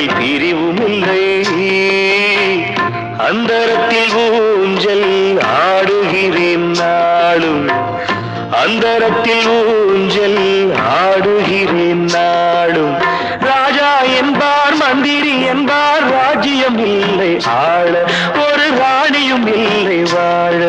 அதில் பிரிவும் இல்லை. அந்தரத்தில் ஊஞ்சல் ஆடுகிறேன் நாளும், அந்தரத்தில் ஊஞ்சல் ஆடுகிறேன் நாளும். ராஜா என்பார் மந்திரி என்பார் ராஜ்யம் இல்லை ஆள, ஒரு ராணியும் இல்லை வாழ.